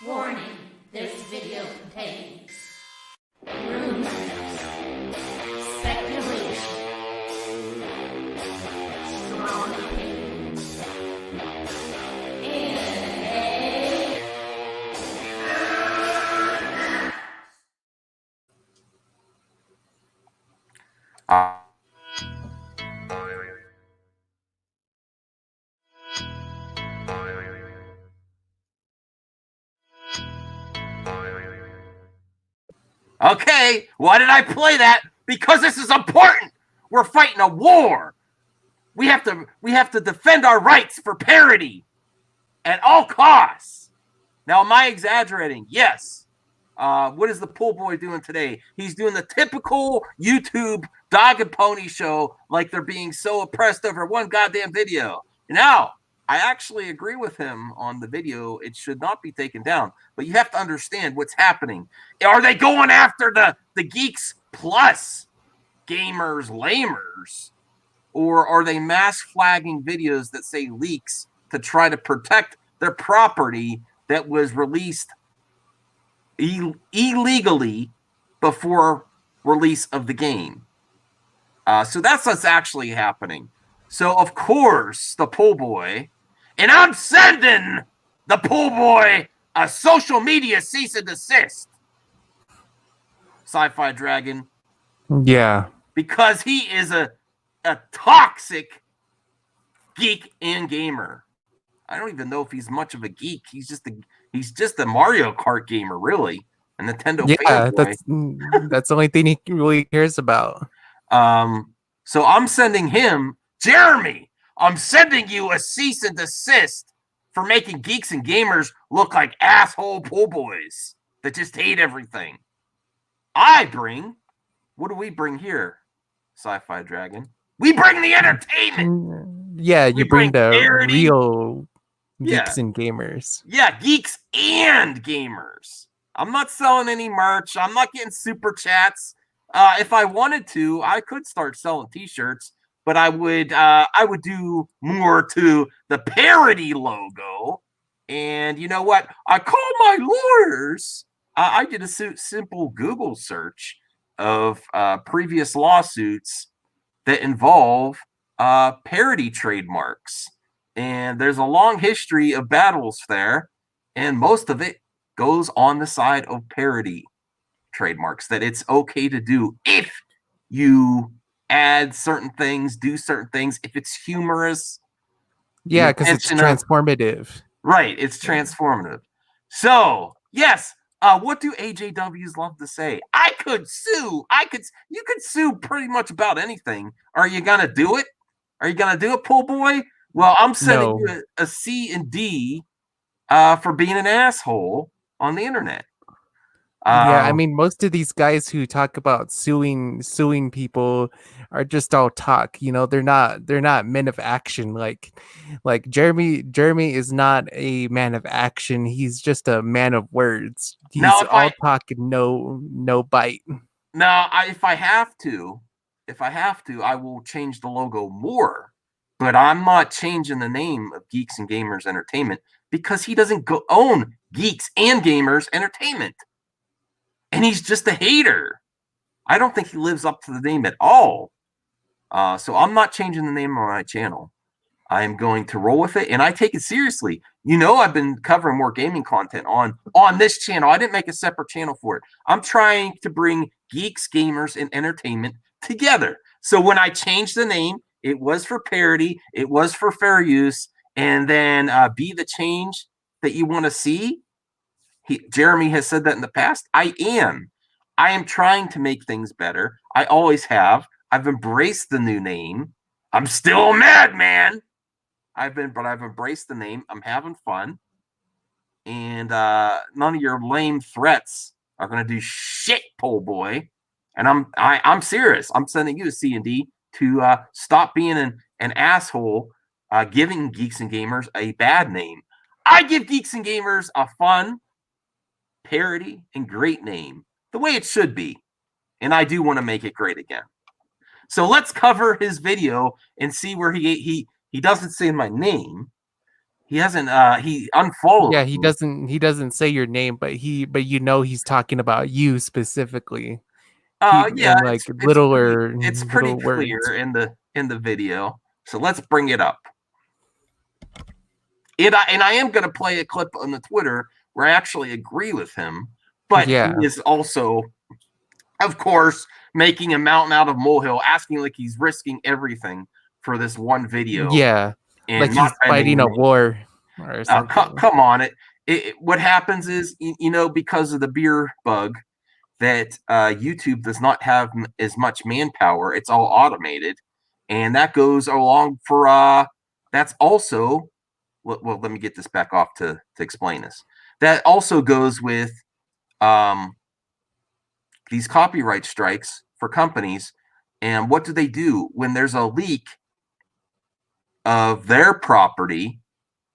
Warning, this video contains rumors, speculation, strong opinions, and Okay, why did I play that? Because this is important. We're fighting a war. We have to defend our rights for parody at all costs. Now, am I exaggerating? Yes. What is the pool boy doing today? He's doing the typical YouTube dog and pony show, like they're being so oppressed over one goddamn video. Now, I actually agree with him on the video. It should not be taken down, but you have to understand what's happening. Are they going after the Geeks Plus gamers, lamers, or are they mass flagging videos that say leaks to try to protect their property that was released illegally before release of the game? So that's what's actually happening. So, of course, the pool boy, and I'm sending the pool boy a social media cease and desist. Sci-Fi Dragon. Yeah. Because he is a toxic geek and gamer. I don't even know if he's much of a geek. He's just a Mario Kart gamer, really. A Nintendo fanboy. That's the only thing he really cares about. So I'm sending him, Jeremy, I'm sending you a cease and desist for making geeks and gamers look like asshole pool boys that just hate everything. What do we bring here, Sci-Fi Dragon? We bring the entertainment. Yeah, you bring the parody. Real geeks and gamers. Yeah, geeks and gamers. I'm not selling any merch. I'm not getting super chats. If I wanted to, I could start selling t-shirts, but I would do more to the parody logo. And you know what? I call my lawyers. I did a simple Google search of previous lawsuits that involve parody trademarks. And there's a long history of battles there, and most of it goes on the side of parody trademarks, that it's okay to do if you add certain things, do certain things, if it's humorous. Yeah, because it's transformative. Right, it's transformative. So, yes, what do AJWs love to say? I could sue. You could sue pretty much about anything. Are you gonna do it? Are you gonna do it, pool boy? Well, I'm sending you a C and D for being an asshole on the internet. Yeah, I mean, most of these guys who talk about suing people are just all talk. You know, they're not men of action. Like Jeremy is not a man of action. He's just a man of words. He's all talk and no bite. Now, if I have to, I will change the logo more. But I'm not changing the name of Geeks and Gamers Entertainment because he doesn't own Geeks and Gamers Entertainment. And he's just a hater. I don't think he lives up to the name at all. So I'm not changing the name of my channel. I am going to roll with it, and I take it seriously. You know, I've been covering more gaming content on this channel. I didn't make a separate channel for it. I'm trying to bring geeks, gamers, and entertainment together. So when I changed the name, it was for parody, it was for fair use, and then be the change that you want to see. Jeremy has said that in the past. I am trying to make things better. I always have. I've embraced the new name. I'm still a madman. I've embraced the name. I'm having fun. And none of your lame threats are going to do shit, pool boy. And I'm serious. I'm sending you a C&D to stop being an asshole, giving Geeks and Gamers a bad name. I give Geeks and Gamers a fun, parody, and great name, the way it should be. And I do want to make it great again. So let's cover his video and see where he doesn't say my name. He hasn't. He unfollowed. Yeah, me. he doesn't say your name, but you know he's talking about you specifically. He Yeah, and like it's pretty little clear words. in the video. So let's bring it up. And I am going to play a clip on the Twitter where I actually agree with him, but he Yeah. is also, of course, making a mountain out of molehill, asking like he's risking everything for this one video Yeah. Like and not he's bending fighting the a knee. war or something. Come on, what happens is you know because of the beer bug that YouTube does not have as much manpower. It's all automated, and that goes along for that's also well, let me get this back off to explain this. That also goes with um, these copyright strikes for companies. And what do they do when there's a leak of their property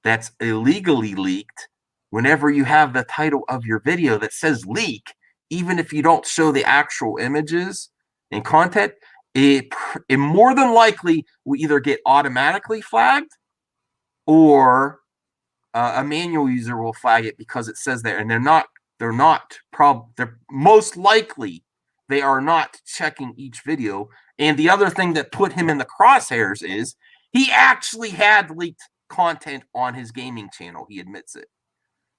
that's illegally leaked? Whenever you have the title of your video that says leak, even if you don't show the actual images and content, it more than likely will either get automatically flagged or a manual user will flag it because it says there, and they're most likely they are not checking each video. And the other thing that put him in the crosshairs is he actually had leaked content on his gaming channel. He admits it.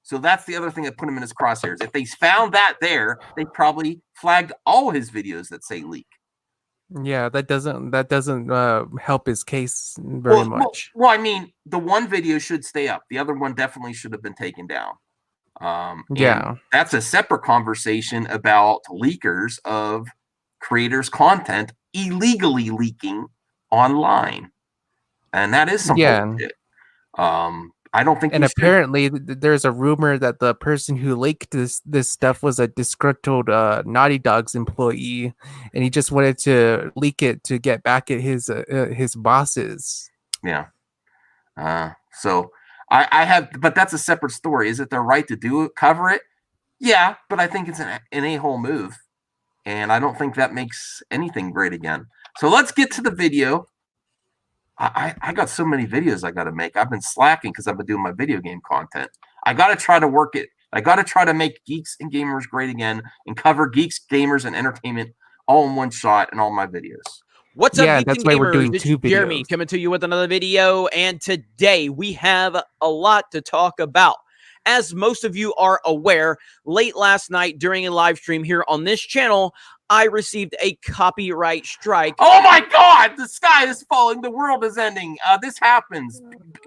So that's the other thing that put him in his crosshairs. If they found that there, they probably flagged all his videos that say leak. Yeah, that doesn't help his case very much. Well, I mean, the one video should stay up. The other one definitely should have been taken down. And Yeah. that's a separate conversation about leakers of creators' content illegally leaking online, and that is some Yeah. bullshit. I don't think And we should. apparently, there's a rumor that the person who leaked this stuff was a disgruntled Naughty Dog's employee, and he just wanted to leak it to get back at his bosses. Yeah. So I have, but that's a separate story. Is it their right to do it, cover it? Yeah, but I think it's an a-hole move, and I don't think that makes anything great again. So let's get to the video. I got so many videos I got to make. I've been slacking because I've been doing my video game content. I got to try to work it. I got to try to make Geeks and Gamers great again and cover Geeks, Gamers, and Entertainment all in one shot in all my videos. What's up, Yeah, Geeks that's and why we're Gamers? doing It's 2 Jeremy videos. coming to you with another video, and today we have a lot to talk about. As most of you are aware, late last night during a live stream here on this channel, I received a copyright strike. Oh my God! The sky is falling. The world is ending. This happens.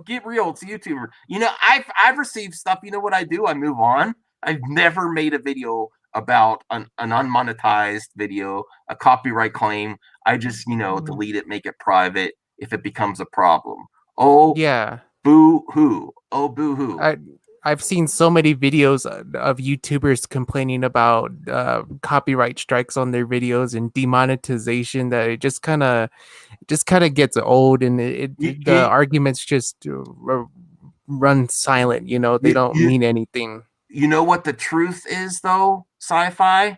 Get real. It's a YouTuber. You know, I've received stuff. You know what I do? I move on. I've never made a video about an unmonetized video, a copyright claim. I just, delete it, make it private if it becomes a problem. Oh, Yeah. boo hoo. Oh, boo hoo. I've seen so many videos of YouTubers complaining about copyright strikes on their videos and demonetization that it just kind of gets old, and the arguments just run silent. You know, they don't mean anything. You know what the truth is, though, sci-fi?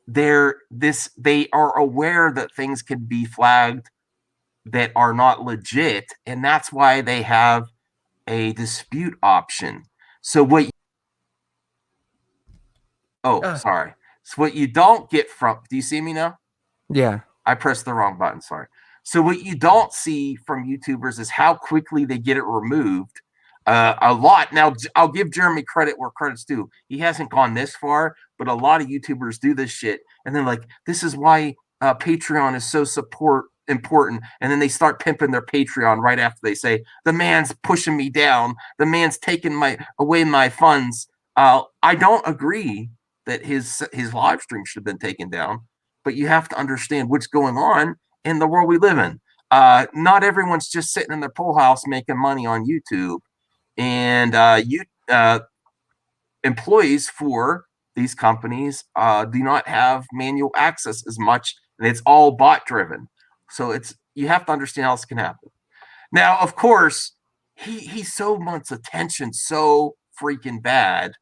They are aware that things can be flagged that are not legit, and that's why they have a dispute option. So sorry. So what you don't get from, do you see me now? Yeah. I pressed the wrong button, sorry. So what you don't see from YouTubers is how quickly they get it removed. A lot. Now, I'll give Jeremy credit where credit's due. He hasn't gone this far, but a lot of YouTubers do this shit. And they're like, this is why Patreon is so important. And then they start pimping their Patreon right after they say, the man's pushing me down. The man's taking away my funds. I don't agree that his live stream should have been taken down, but you have to understand what's going on in the world we live in. Not everyone's just sitting in their pool house making money on YouTube. And employees for these companies do not have manual access as much, and it's all bot driven. So you have to understand how this can happen. Now, of course, he so wants attention so freaking bad.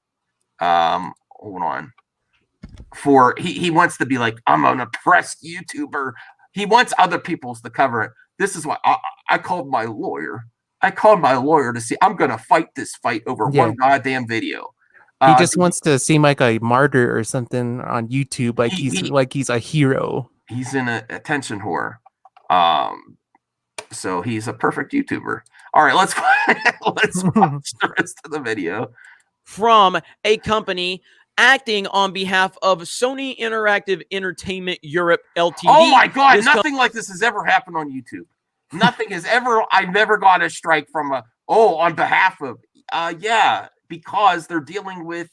Hold on. He wants to be like, I'm an oppressed YouTuber. He wants other people's to cover it. This is why I called my lawyer. I called my lawyer to see. I'm gonna fight this fight over one goddamn video. He just wants to seem like a martyr or something on YouTube, like he's a hero. He's in a attention whore. So he's a perfect YouTuber. All right, let's watch the rest of the video. From a company acting on behalf of Sony Interactive Entertainment Europe Ltd. Oh my God, nothing like this has ever happened on YouTube. Nothing has ever, I've never got a strike from on behalf of, yeah, because they're dealing with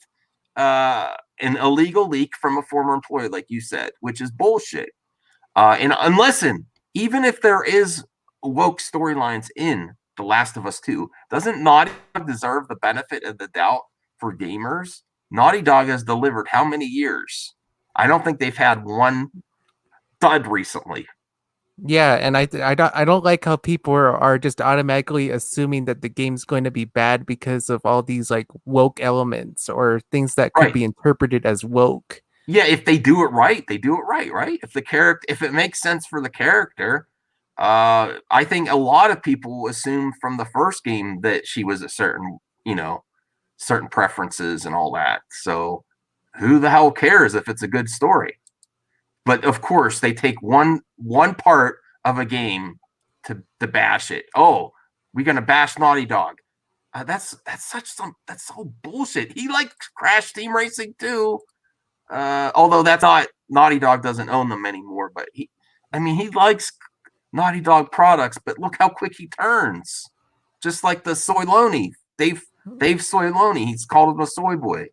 an illegal leak from a former employee, like you said, which is bullshit. And listen, even if there is woke storylines in The Last of Us 2, doesn't Naughty Dog deserve the benefit of the doubt for gamers? Naughty Dog has delivered how many years? I don't think they've had one thud recently. Yeah, and I don't like how people are just automatically assuming that the game's going to be bad because of all these like woke elements or things that could be interpreted as woke. Yeah, if they do it right, they do it right, right? If it makes sense for the character, I think a lot of people assume from the first game that she was a certain preferences and all that. So who the hell cares if it's a good story? But of course, they take one part of a game to bash it. Oh, we're gonna bash Naughty Dog. That's so bullshit. He likes Crash Team Racing too. Although that's not Naughty Dog doesn't own them anymore. But he likes Naughty Dog products. But look how quick he turns. Just like the Soyloni, Dave Soyloni. He's called him a soy boy.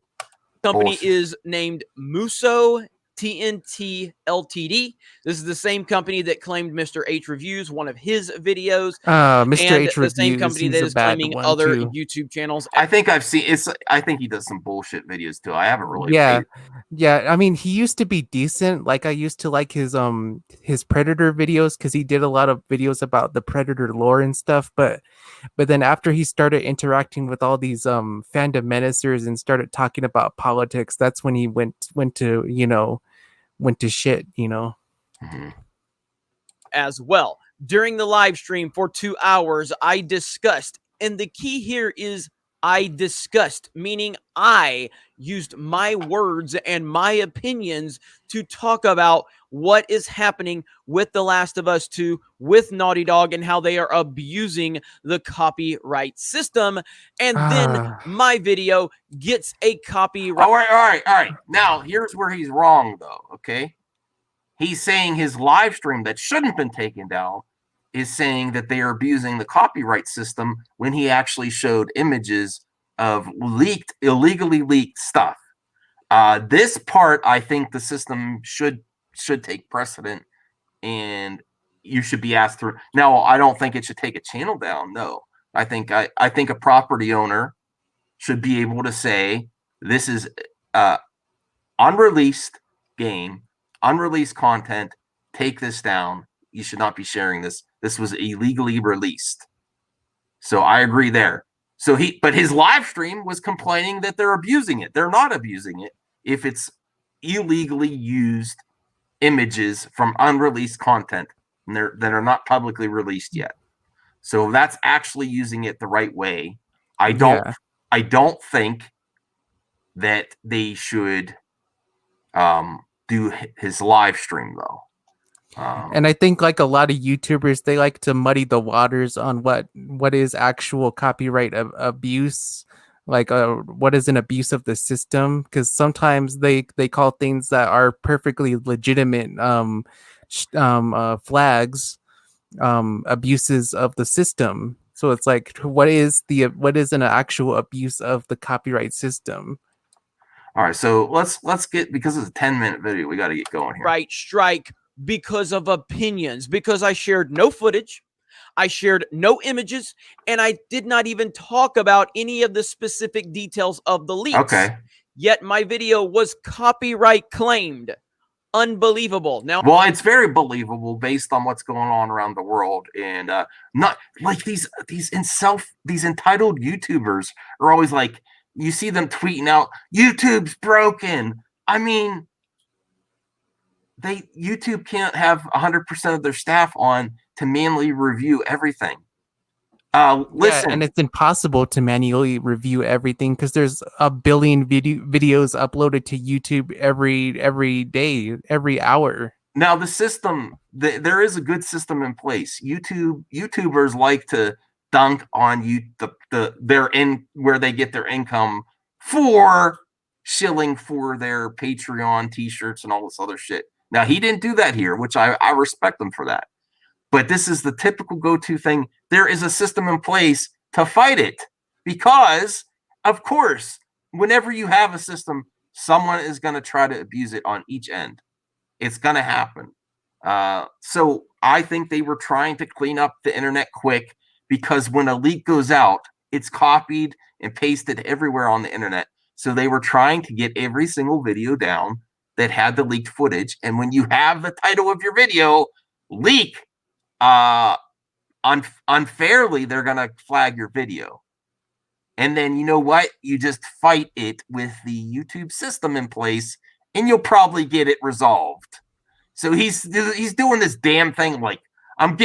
Company is named Muso TNT Ltd. This is the same company that claimed Mr. H Reviews, one of his videos. Mr. H Reviews, the same company that is claiming other YouTube channels. I think I've seen it's. I think he does some bullshit videos too. I haven't really. Yeah. I mean, he used to be decent. Like I used to like his Predator videos because he did a lot of videos about the Predator lore and stuff. But then after he started interacting with all these fandom menacers and started talking about politics, that's when he went to shit, as well. During the live stream for 2 hours, I discussed, and the key here is I discussed, meaning I used my words and my opinions to talk about what is happening with The Last of Us 2, with Naughty Dog, and how they are abusing the copyright system. And then my video gets a copyright. All right. Now, here's where he's wrong, though, okay? He's saying his live stream that shouldn't have been taken down is saying that they are abusing the copyright system when he actually showed images of illegally leaked stuff. This part, I think the system should take precedent, and you should be asked through. Now, I don't think it should take a channel down. No, I think a property owner should be able to say, this is unreleased game, unreleased content, take this down. You should not be sharing this. This was illegally released. So I agree there. But his live stream was complaining that they're abusing it. They're not abusing it if it's illegally used images from unreleased content that are not publicly released yet. So that's actually using it the right way. I don't think that they should do his live stream though. And I think like a lot of YouTubers, they like to muddy the waters on what is actual copyright abuse, like what is an abuse of the system, because sometimes they call things that are perfectly legitimate flags abuses of the system. So it's like, what is an actual abuse of the copyright system? All right, so let's get, because it's a 10-minute video, we got to get going here. Right, strike because of opinions, because I shared no footage, I shared no images, and I did not even talk about any of the specific details of the leaks. Okay. Yet my video was copyright claimed. Unbelievable. Now, well, it's very believable based on what's going on around the world, and not like these entitled YouTubers are always like, you see them tweeting out, YouTube's broken. I mean, YouTube can't have 100% of their staff on to manually review everything. Yeah, Listen, and it's impossible to manually review everything because there's a billion videos uploaded to YouTube every day, every hour. now the system, there is a good system in place. YouTubers like to dunk on you their in where they get their income for shilling for their Patreon t-shirts and all this other shit. Now he didn't do that here, which I respect him for that. But this is the typical go-to thing. There is a system in place to fight it because, of course, whenever you have a system, someone is going to try to abuse it on each end. It's going to happen. So I think they were trying to clean up the internet quick because when a leak goes out, it's copied and pasted everywhere on the internet. So they were trying to get every single video down that had the leaked footage. And when you have the title of your video leak, unfairly, they're going to flag your video. And then you know what? You just fight it with the YouTube system in place and you'll probably get it resolved. So he's doing this damn thing like I'm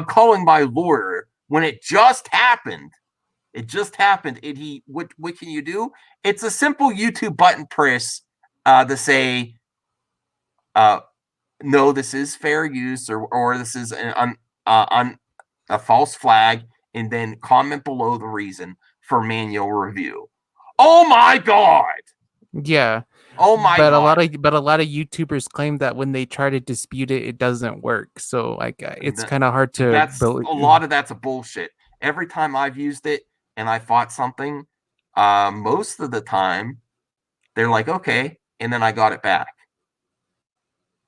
calling my lawyer when it just happened. It just happened. And what can you do? It's a simple YouTube button press to say no, this is fair use or this is a false flag, and then comment below the reason for manual review. Oh my god. Yeah. Oh my god. A lot of YouTubers claim that when they try to dispute it, it doesn't work. So like it's kind of hard to believe. A lot of that's a bullshit. Every time I've used it and I fought something, most of the time they're like, okay, and then I got it back.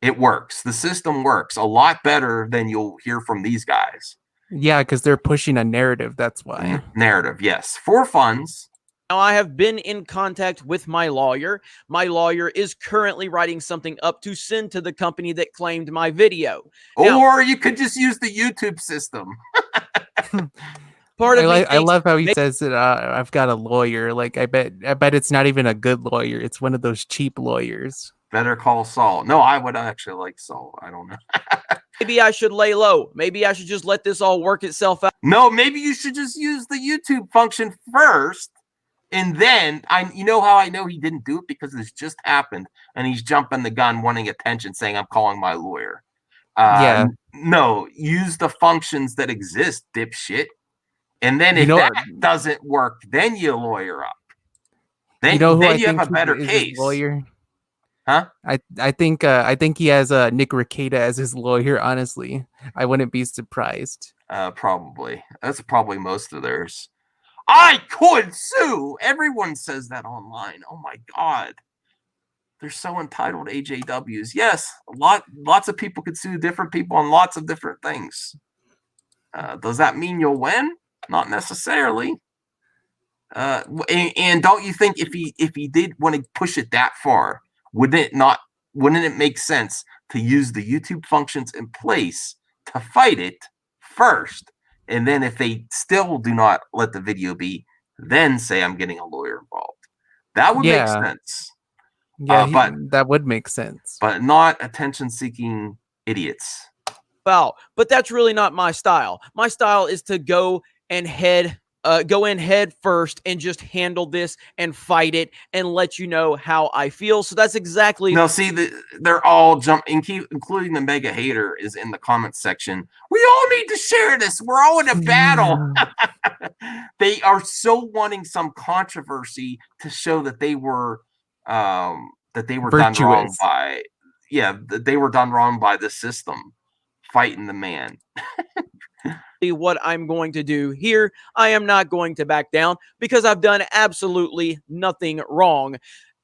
It works. The system works a lot better than you'll hear from these guys. Yeah, because they're pushing a narrative. That's why. Narrative, yes. For funds. Now, I have been in contact with my lawyer. My lawyer is currently writing something up to send to the company that claimed my video. Now, or you could just use the YouTube system. I love how he says that I've got a lawyer. Like I bet it's not even a good lawyer. It's one of those cheap lawyers. Better call Saul. No, I would actually like Saul. I don't know. Maybe I should lay low. Maybe I should just let this all work itself out. No, maybe you should just use the YouTube function first. And then, you know how I know he didn't do it? Because this just happened. And he's jumping the gun, wanting attention, saying, I'm calling my lawyer. Yeah. No, use the functions that exist, dipshit. And then if that doesn't work, then you lawyer up. Then you have a better case. Lawyer? Huh? I think he has Nick Rekieta as his lawyer. Honestly, I wouldn't be surprised. Probably. That's probably most of theirs. I could sue. Everyone says that online. Oh my god, they're so entitled. AJWs. Yes, lots of people could sue different people on lots of different things. Does that mean you'll win? Not necessarily. And don't you think if he did want to push it that far, wouldn't it make sense to use the YouTube functions in place to fight it first? And then if they still do not let the video be, then say I'm getting a lawyer involved. That would make sense. Yeah, that would make sense. But not attention-seeking idiots. Well, but that's really not my style. My style is to go in head first and just handle this and fight it and let you know how I feel. So that's exactly. Now, see, they're all including the mega hater is in the comments section. We all need to share this. We're all in a battle. They are so wanting some controversy to show that they were done wrong by. Yeah, they were done wrong by the system fighting the man. What I'm going to do here. I am not going to back down because I've done absolutely nothing wrong.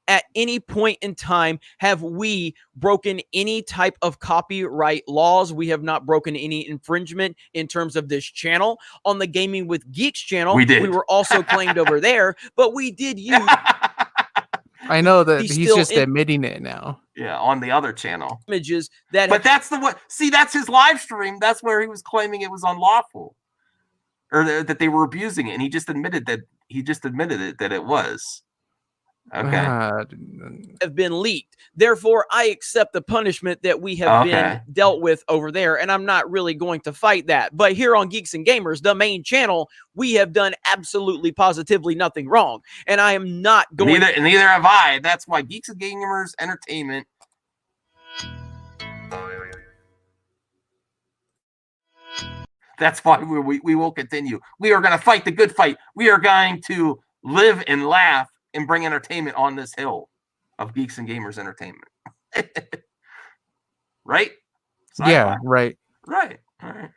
At any point in time, have we broken any type of copyright laws? We have not broken any infringement in terms of this channel. On the Gaming with Geeks channel, we were also claimed over there, but we did use... I know that he's just admitting it now. Yeah, on the other channel. Images that, but that's the one. See, that's his live stream. That's where he was claiming it was unlawful, or that they were abusing it, and he just admitted it that it was. Okay. Have been leaked. Therefore, I accept the punishment that we have been dealt with over there, and I'm not really going to fight that. But here on Geeks and Gamers, the main channel, we have done absolutely positively nothing wrong, and I am not going. Neither have I. That's why Geeks and Gamers Entertainment. That's why we will continue. We are going to fight the good fight. We are going to live and laugh and bring entertainment on this hill of Geeks and Gamers Entertainment. Right? Sci-fi. Yeah, right. Right. All right.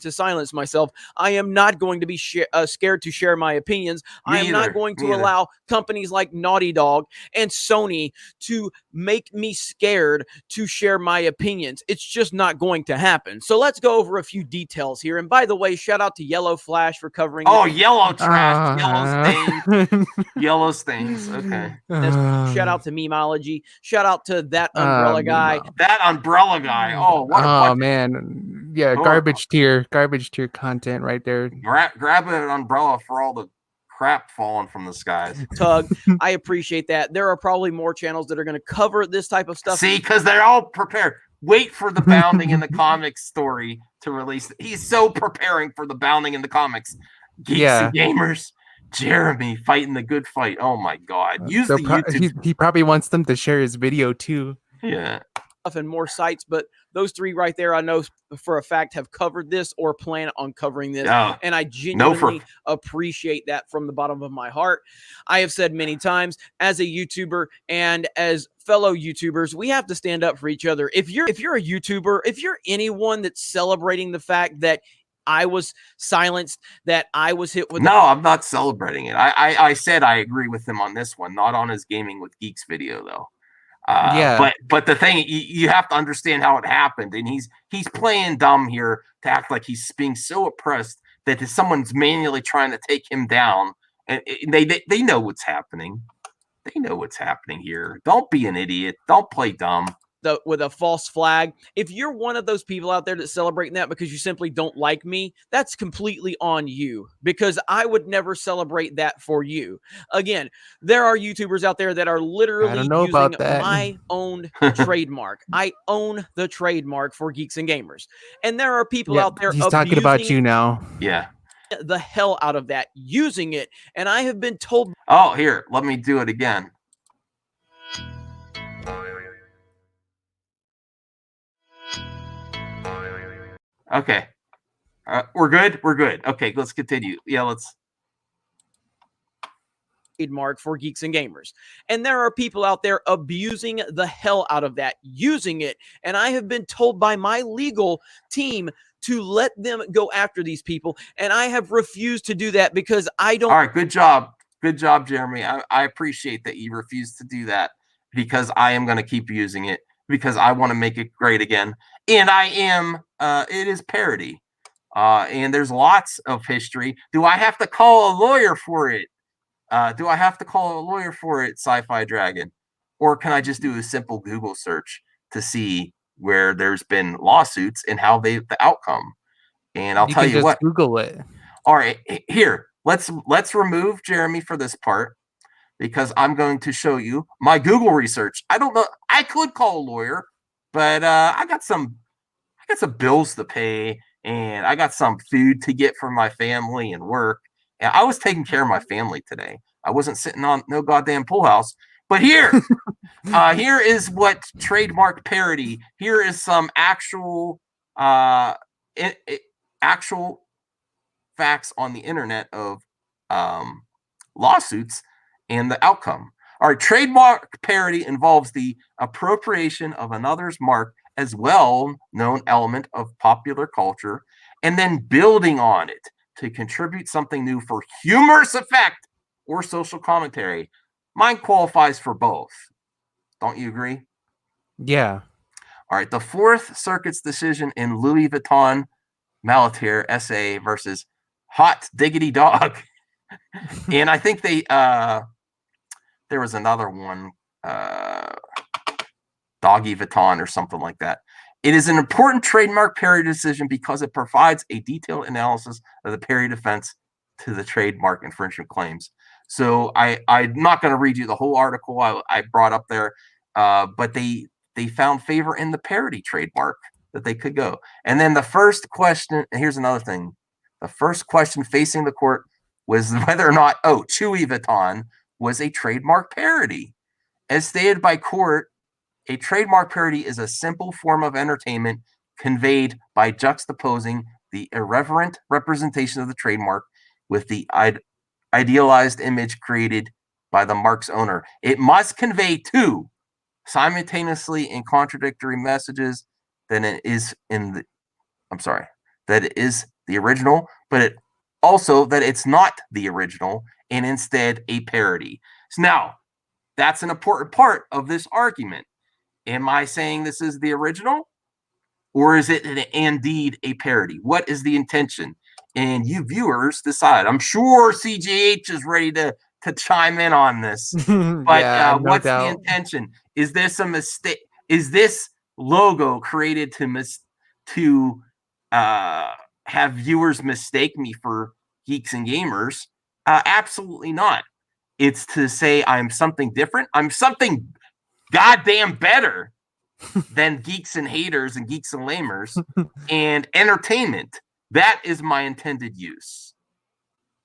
To silence myself. I am not going to be scared to share my opinions. I am not going to allow companies like Naughty Dog and Sony to make me scared to share my opinions. It's just not going to happen. So let's go over a few details here. And by the way, shout out to Yellow Flash for covering. Oh, yellow trash, yellow stains, yellow stains. Okay. Shout out to Memeology. Shout out to that umbrella guy. That umbrella guy. Oh, what man. Yeah, garbage tier content right there. Grab an umbrella for all the crap falling from the skies. Tug, I appreciate that. There are probably more channels that are going to cover this type of stuff. See, because they're all prepared. Wait for the Bounding in the Comics story to release. He's so preparing for the Bounding in the Comics. Geeks and Gamers. Jeremy fighting the good fight. Oh my God. Use the YouTube. He probably wants them to share his video too. Yeah. And more sites, but those three right there, I know for a fact have covered this or plan on covering this. And I genuinely appreciate that from the bottom of my heart. I have said many times, as a YouTuber and as fellow YouTubers, we have to stand up for each other. If you're a YouTuber, if you're anyone that's celebrating the fact that I was silenced, that I was hit with. No, I'm not celebrating it. I said I agree with him on this one, not on his Gaming with Geeks video though. But the thing, you have to understand how it happened, and he's playing dumb here to act like he's being so oppressed that someone's manually trying to take him down, and they know what's happening. They know what's happening here. Don't be an idiot. Don't play dumb. With a false flag. If you're one of those people out there that's celebrating that because you simply don't like me, that's completely on you, because I would never celebrate that for you. Again, there are YouTubers out there that are literally using my own trademark. I own the trademark for Geeks and Gamers. And there are people out there. He's talking about you now. Yeah. The hell out of that, using it. And I have been told. Oh, here, let me do it again. Okay. We're good. We're good. Okay, let's continue. Yeah, let's. Trademark for Geeks and Gamers. And there are people out there abusing the hell out of that, using it. And I have been told by my legal team to let them go after these people. And I have refused to do that because I don't. All right, good job. Good job, Jeremy. I appreciate that you refused to do that, because I am going to keep using it, because I want to make it great again. And I am, it is parody. And there's lots of history. Do I have to call a lawyer for it? Do I have to call a lawyer for it, Sci-Fi Dragon? Or can I just do a simple Google search to see where there's been lawsuits and how the outcome? And I'll tell you what. Google it. All right, here, let's remove Jeremy for this part, because I'm going to show you my Google research. I don't know. I could call a lawyer, but I got some bills to pay, and I got some food to get for my family and work. And I was taking care of my family today. I wasn't sitting on no goddamn pool house. But here, here is what Trademark parody. Here is some actual actual facts on the internet of lawsuits and the outcome. All right, trademark parody involves the appropriation of another's mark as well-known element of popular culture, and then building on it to contribute something new for humorous effect or social commentary. Mine qualifies for both. Don't you agree? Yeah. All right, the Fourth Circuit's decision in Louis Vuitton Malatier SA versus Hot Diggity Dog. And I think they there was another one, Doggy Vuitton or something like that. It is an important trademark parody decision because it provides a detailed analysis of the parody defense to the trademark infringement claims. So I'm not going to read you the whole article I brought up there, but they found favor in the parody trademark that they could go. And then the first question, and here's another thing. The first question facing the court was whether or not, Chewy Vuitton was a trademark parody. As stated by court, a trademark parody is a simple form of entertainment conveyed by juxtaposing the irreverent representation of the trademark with the idealized image created by the mark's owner. It must convey two simultaneously in contradictory messages that it is the original, but it also that it's not the original and instead a parody. So now, that's an important part of this argument. Am I saying this is the original, or is it indeed a parody? What is the intention? And you viewers decide. I'm sure CGH is ready to chime in on this. But no what's doubt. the intention? Is this a mistake? Is this logo created to have viewers mistake me for Geeks and Gamers? Absolutely not. It's to say I'm something different. I'm something goddamn better than Geeks and Haters and Geeks and Lamers and entertainment. That is my intended use.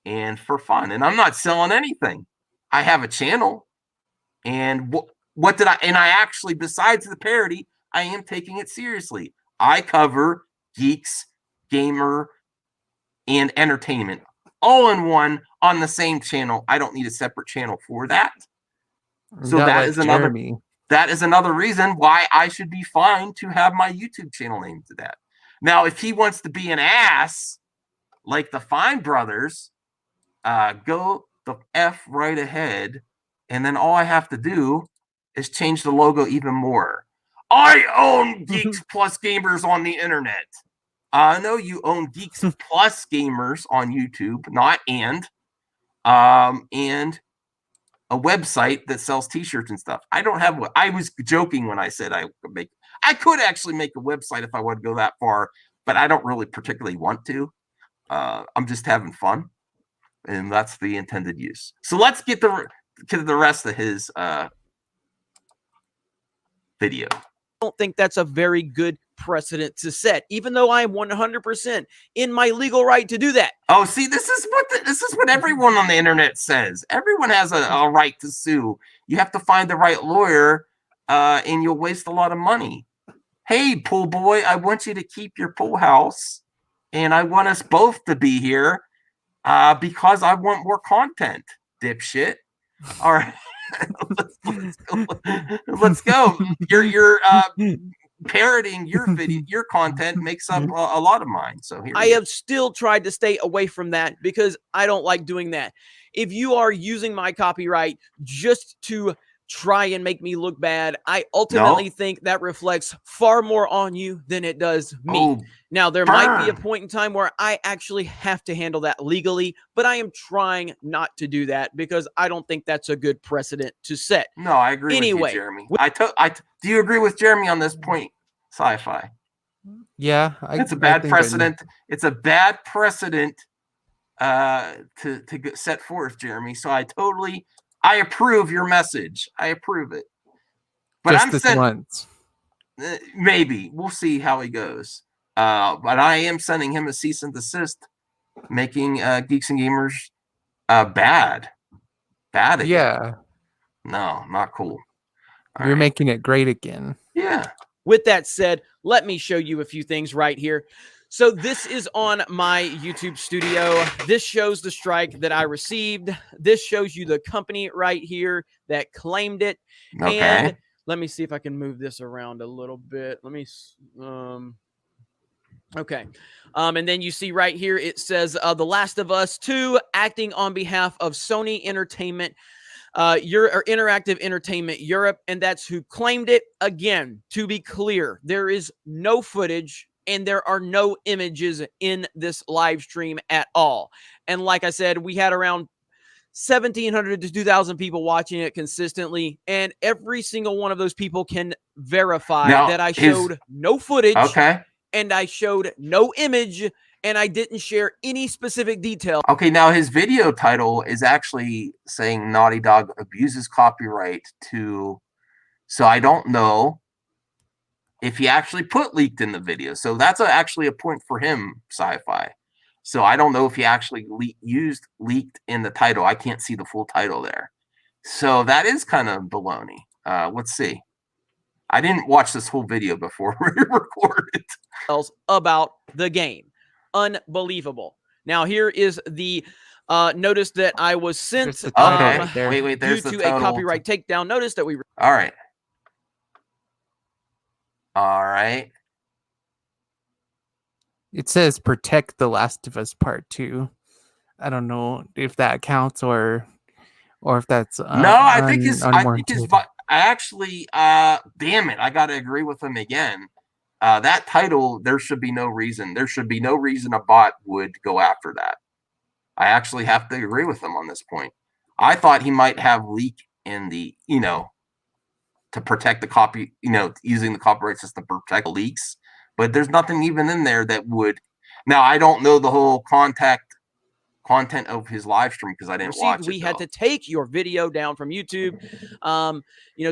And for fun. And I'm not selling anything. I have a channel. And what did I actually, besides the parody, I am taking it seriously. I cover Geeks, Gamer, and entertainment all in one on the same channel. I don't need a separate channel for that. So Not that like is another Jeremy. that is another reason why I should be fine to have my YouTube channel named to that. Now, if he wants to be an ass like the Fine Brothers, go the F right ahead. And then all I have to do is change the logo even more. I own Geeks Plus Gamers on the internet. I know you own Geeks Plus Gamers on YouTube, not and a website that sells t-shirts and stuff. I don't have one. I was joking when I said I could actually make a website if I want to go that far, but I don't really particularly want to. I'm just having fun, and that's the intended use. So let's get to the rest of his video. I don't think that's a very good precedent to set, even though I am 100% in my legal right to do that. Oh, see, this is what everyone on the internet says. Everyone has a right to sue. You have to find the right lawyer, and you'll waste a lot of money. Hey, pool boy, I want you to keep your pool house, and I want us both to be here, because I want more content, dipshit. All right, let's go. You're parroting your video, your content makes up a lot of mine. So here I have still tried to stay away from that because I don't like doing that. If you are using my copyright just to try and make me look bad, I ultimately think that reflects far more on you than it does me. Oh, now, there might be a point in time where I actually have to handle that legally, but I am trying not to do that because I don't think that's a good precedent to set. No, I agree with you, Jeremy. Do you agree with Jeremy on this point, Sci-Fi? Yeah, it's a bad precedent. It's a bad precedent to set forth, Jeremy. So I approve your message. I approve it. But just this once. Maybe we'll see how he goes. But I am sending him a cease and desist, making Geeks and Gamers bad again. Yeah. No, not cool. You're making it great again. Yeah. With that said, let me show you a few things right here. So this is on my YouTube studio. This shows the strike that I received. This shows you the company right here that claimed it. Okay. And let me see if I can move this around a little bit. Let me, okay. And then you see right here, it says The Last of Us 2 acting on behalf of Sony Entertainment, Interactive Entertainment Europe, and that's who claimed it. Again, to be clear, there is no footage and there are no images in this live stream at all. And like I said, we had around 1,700 to 2,000 people watching it consistently, and every single one of those people can verify that I showed no footage, and I showed no image, and I didn't share any specific detail. Okay, now his video title is actually saying Naughty Dog abuses copyright to, so I don't know if he actually put leaked in the video. So that's actually a point for him, Sci-Fi. So I don't know if he actually used leaked in the title. I can't see the full title there. So that is kind of baloney. Let's see. I didn't watch this whole video before we recorded. About the game. Unbelievable. Now here is the notice that I was sent There's the title right there. Wait, due there's to the a copyright takedown notice that we... All right. All right. It says protect The Last of Us Part 2. I don't know if that counts or if that's no, I think his unwarranted. I actually damn it, I gotta agree with him again. That title, there should be no reason a bot would go after that. I actually have to agree with him on this point. I thought he might have leak in the, to protect the copy, using the copyright system to protect leaks, but there's nothing even in there that would. Now, I don't know the whole content of his live stream because I didn't watch it. We had to take your video down from YouTube.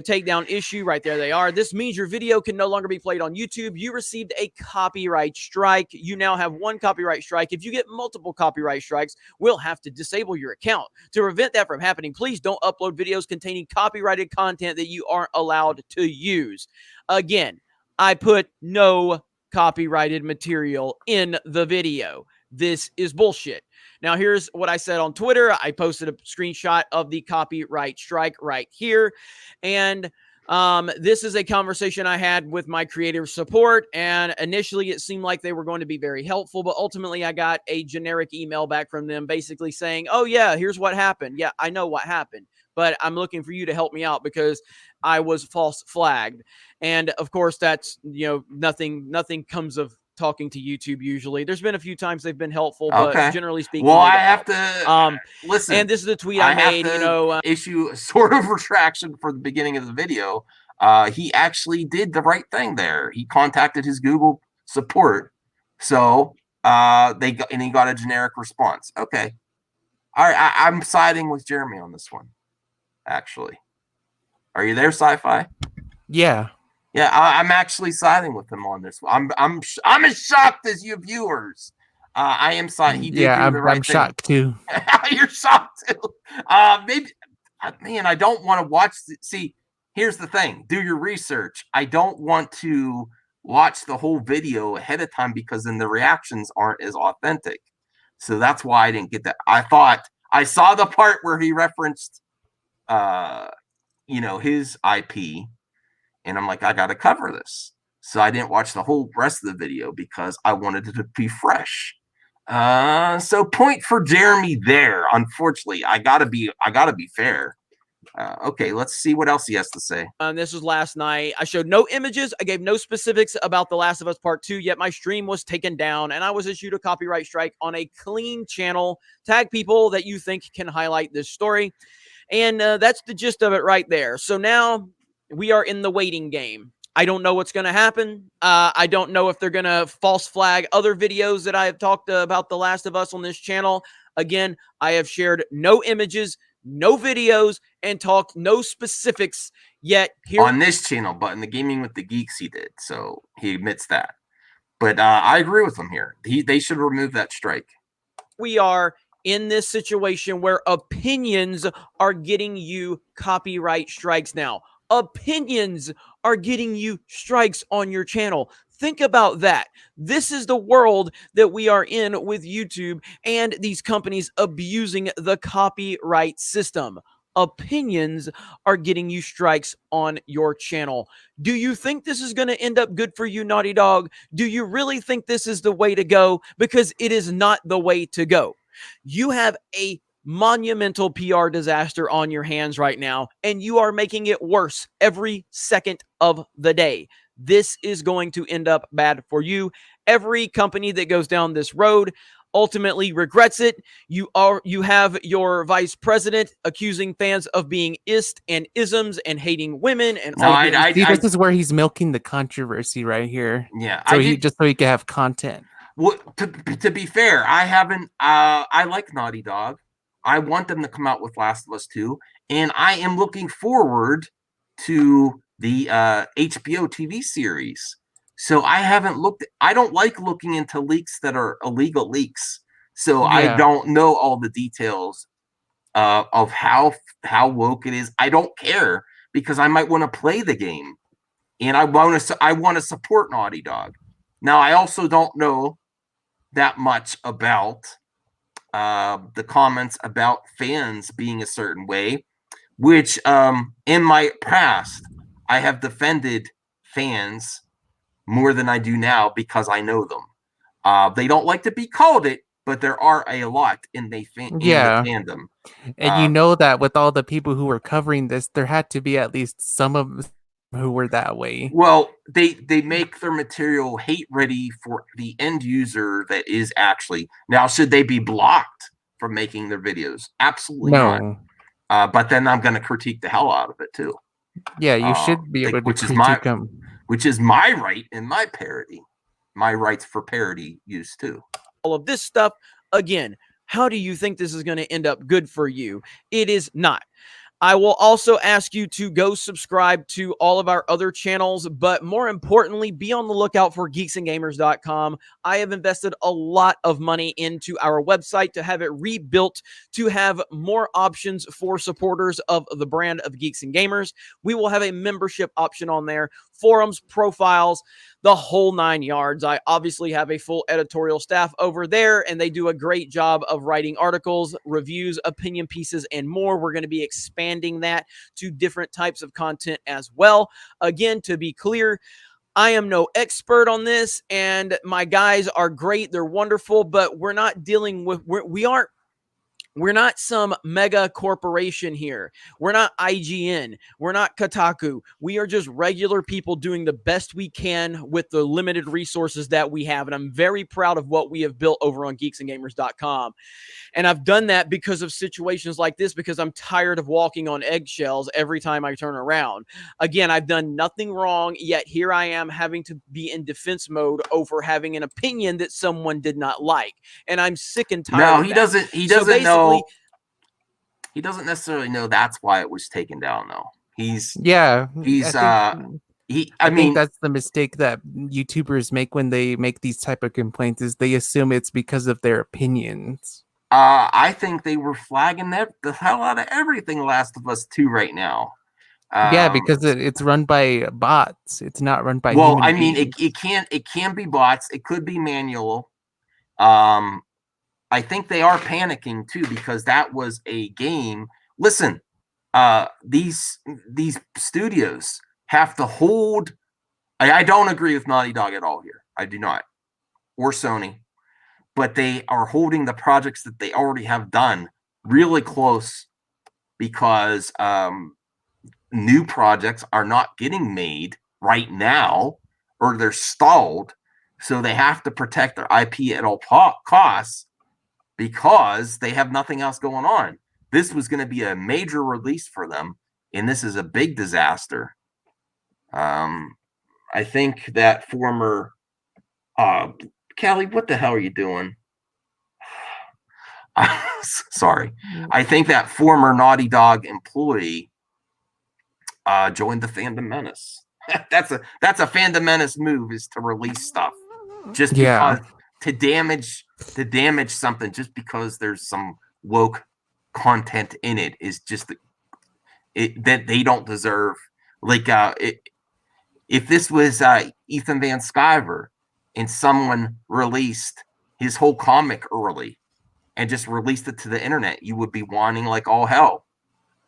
Take down issue right there. They are. This means your video can no longer be played on YouTube. You received a copyright strike. You now have one copyright strike. If you get multiple copyright strikes, we'll have to disable your account. To prevent that from happening, please don't upload videos containing copyrighted content that you aren't allowed to use. Again, I put no copyrighted material in the video. This is bullshit. Now, here's what I said on Twitter. I posted a screenshot of the copyright strike right here. And this is a conversation I had with my creative support. And initially, it seemed like they were going to be very helpful. But ultimately, I got a generic email back from them basically saying, oh, yeah, here's what happened. Yeah, I know what happened. But I'm looking for you to help me out because I was false flagged. And, of course, that's, nothing comes of talking to YouTube usually. There's been a few times they've been helpful, but generally speaking, well, I have to listen. And this is the tweet I made. Issue a sort of retraction for the beginning of the video. He actually did the right thing there. He contacted his Google support, so he got a generic response. Okay, all right. I'm siding with Jeremy on this one. Actually, are you there, Sci-Fi? Yeah. Yeah, I'm actually siding with him on this. I'm as shocked as you viewers. I am siding. He did do the right thing. I'm shocked too. You're shocked too. Maybe, man, I don't want to watch. See, here's the thing: do your research. I don't want to watch the whole video ahead of time because then the reactions aren't as authentic. So that's why I didn't get that. I thought I saw the part where he referenced, his IP. And I'm like, I got to cover this. So I didn't watch the whole rest of the video because I wanted it to be fresh. So point for Jeremy there. Unfortunately, I gotta be fair. Okay, let's see what else he has to say. This was last night. I showed no images. I gave no specifics about The Last of Us Part 2, yet my stream was taken down and I was issued a copyright strike on a clean channel. Tag people that you think can highlight this story. And that's the gist of it right there. So now we are in the waiting game. I don't know what's going to happen. I don't know if they're going to false flag other videos that I have talked about The Last of Us on this channel. Again, I have shared no images, no videos, and talked no specifics yet. Here on this channel, but in the Gaming with the Geeks, he did. So he admits that. But I agree with him here. They should remove that strike. We are in this situation where opinions are getting you copyright strikes now. Opinions are getting you strikes on your channel. Think about that. This is the world that we are in with YouTube and these companies abusing the copyright system. Opinions are getting you strikes on your channel. Do you think this is going to end up good for you, Naughty Dog? Do you really think this is the way to go? Because it is not the way to go. You have a monumental PR disaster on your hands right now, and you are making it worse every second of the day. This is going to end up bad for you. Every company that goes down this road ultimately regrets it. You have your vice president accusing fans of being ist and isms and hating women and all. This is where he's milking the controversy right here. Yeah, so he can have content. To be fair, I haven't. I like Naughty Dog. I want them to come out with Last of Us 2, and I am looking forward to the HBO TV series. So I haven't looked. I don't like looking into leaks that are illegal leaks. So I Yeah. don't know all the details of how woke it is. I don't care because I might want to play the game, and I want to support Naughty Dog. Now I also don't know that much about the comments about fans being a certain way, which in my past I have defended fans more than I do now because I know them. They don't like to be called it, but there are a lot in the Yeah. fandom. And you know that with all the people who were covering this, there had to be at least some of them who were that way. Well, they make their material hate ready for the end user that is actually. Now, should they be blocked from making their videos? Absolutely not. No. But then I'm going to critique the hell out of it too. Yeah, you should be able to critique them. Which is my right in my parody. My rights for parody use too. All of this stuff, again, how do you think this is going to end up good for you? It is not. I will also ask you to go subscribe to all of our other channels, but more importantly, be on the lookout for geeksandgamers.com. I have invested a lot of money into our website to have it rebuilt, to have more options for supporters of the brand of Geeks and Gamers. We will have a membership option on there, forums, profiles, the whole 9 yards. I obviously have a full editorial staff over there, and they do a great job of writing articles, reviews, opinion pieces, and more. We're going to be expanding that to different types of content as well. Again, to be clear, I am no expert on this, and my guys are great. They're wonderful, but we're not dealing with, we're not some mega corporation here. We're not IGN. We're not Kotaku. We are just regular people doing the best we can with the limited resources that we have. And I'm very proud of what we have built over on geeksandgamers.com. And I've done that because of situations like this, because I'm tired of walking on eggshells every time I turn around. Again, I've done nothing wrong, yet here I am having to be in defense mode over having an opinion that someone did not like. And I'm sick and tired of that. He doesn't know. He doesn't necessarily know that's why it was taken down, though. I think that's the mistake that YouTubers make when they make these type of complaints, is they assume it's because of their opinions. I think they were flagging the hell out of everything Last of Us 2 right now. Yeah, because it's run by bots. It's not run by human beings. It can be bots. It could be manual. I think they are panicking too, because that was a game. Listen, these studios have to hold. I don't agree with Naughty Dog at all here. I do not, or Sony, but they are holding the projects that they already have done really close, because new projects are not getting made right now, or they're stalled. So they have to protect their IP at all costs, because they have nothing else going on. This was going to be a major release for them, and this is a big disaster. I think that former Callie, what the hell are you doing? Sorry. I think that former Naughty Dog employee joined the Fandom Menace. That's a Fandom Menace move, is to release stuff just because to damage something, just because there's some woke content in it, is just that they don't deserve. Like if this was Ethan Van Sciver and someone released his whole comic early and just released it to the internet, you would be wanting like all hell,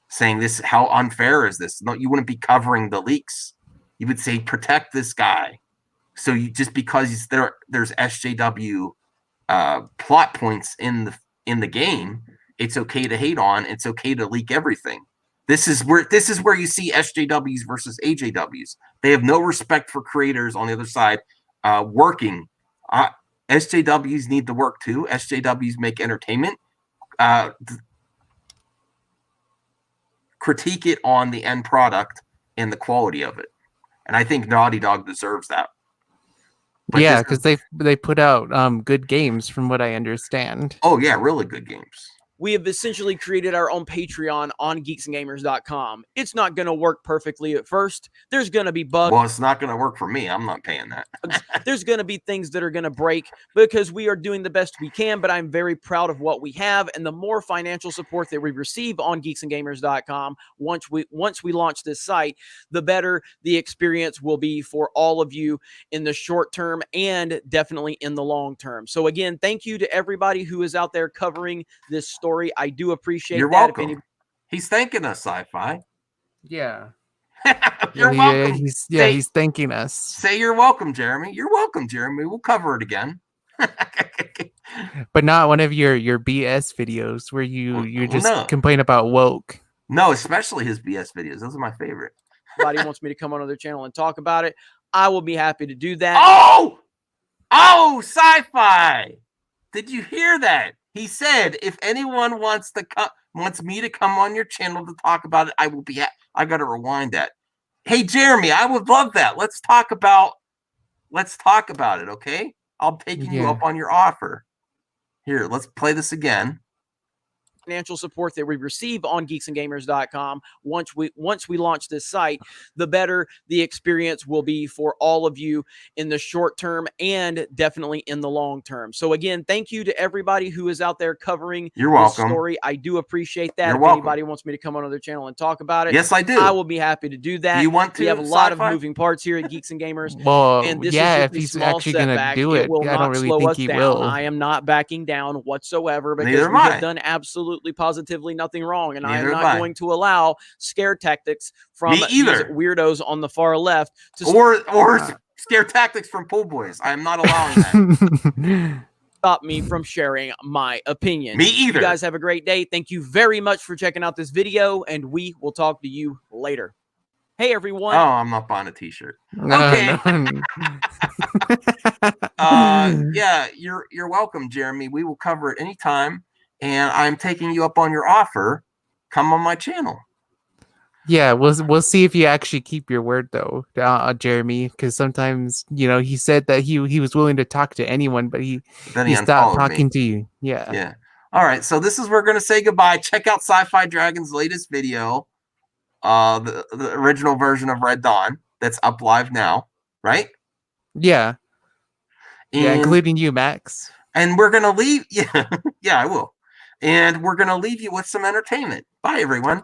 saying this, how unfair is this? No, you wouldn't be covering the leaks. You would say, protect this guy. So you, just because he's there's SJW plot points in the game, it's okay to hate on. It's okay to leak everything. This is where you see SJWs versus AJWs. They have no respect for creators on the other side working. SJWs need to work too. SJWs make entertainment. Critique it on the end product and the quality of it. And I think Naughty Dog deserves that. But Yeah, this because is- they put out good games from what I understand. oh yeah, really good games. We have essentially created our own Patreon on geeksandgamers.com. It's not going to work perfectly at first. There's going to be bugs. Well, it's not going to work for me. I'm not paying that. There's going to be things that are going to break because we are doing the best we can, but I'm very proud of what we have. And the more financial support that we receive on geeksandgamers.com, once we launch this site, the better the experience will be for all of you in the short term and definitely in the long term. So again, thank you to everybody who is out there covering this story. I do appreciate You're that. welcome. He's thanking us, Sci-Fi. Yeah. You're welcome. He's thanking us. Say you're welcome, Jeremy. You're welcome, Jeremy. We'll cover it again. But not one of your BS videos where you just complain about woke. No, especially his BS videos. Those are my favorite. Somebody wants me to come on their channel and talk about it, I will be happy to do that. Oh, Sci-Fi. Did you hear that? He said, if anyone wants me to come on your channel to talk about it, I will be. I got to rewind that. Hey, Jeremy, I would love that. Let's talk about it. Okay, I'll take you up on your offer. Here, let's play this again. Financial support that we receive on geeksandgamers.com, once we launch this site, the better the experience will be for all of you in the short term and definitely in the long term. So again, thank you to everybody who is out there covering this story. I do appreciate that. If anybody wants me to come on their channel and talk about it, yes, I do. I will be happy to do that. Do you want to? We have a lot of moving parts here at Geeks and Gamers. Well, and this yeah, is if he's actually going to do it, will I don't really think he will. I am not backing down whatsoever because Neither we am have I. done absolutely positively nothing wrong, and I am Neither not going to allow scare tactics from these weirdos on the far left to or scare tactics from pool boys. I am not allowing that. Stop me from sharing my opinion. Me either. You guys have a great day. Thank you very much for checking out this video, and we will talk to you later. Hey everyone. Oh, I'm not buying a t-shirt. Okay. Yeah, you're welcome, Jeremy. We will cover it anytime. And I'm taking you up on your offer. Come on my channel. Yeah, we'll see if you actually keep your word though, Jeremy. Because sometimes he said that he was willing to talk to anyone, but he stopped talking to you. Yeah. Yeah. All right. So this is where we're gonna say goodbye. Check out Sci-Fi Dragon's latest video, the original version of Red Dawn that's up live now, right? Yeah. Yeah, including you, Max. And we're gonna leave. Yeah, I will. And we're gonna leave you with some entertainment. Bye, everyone.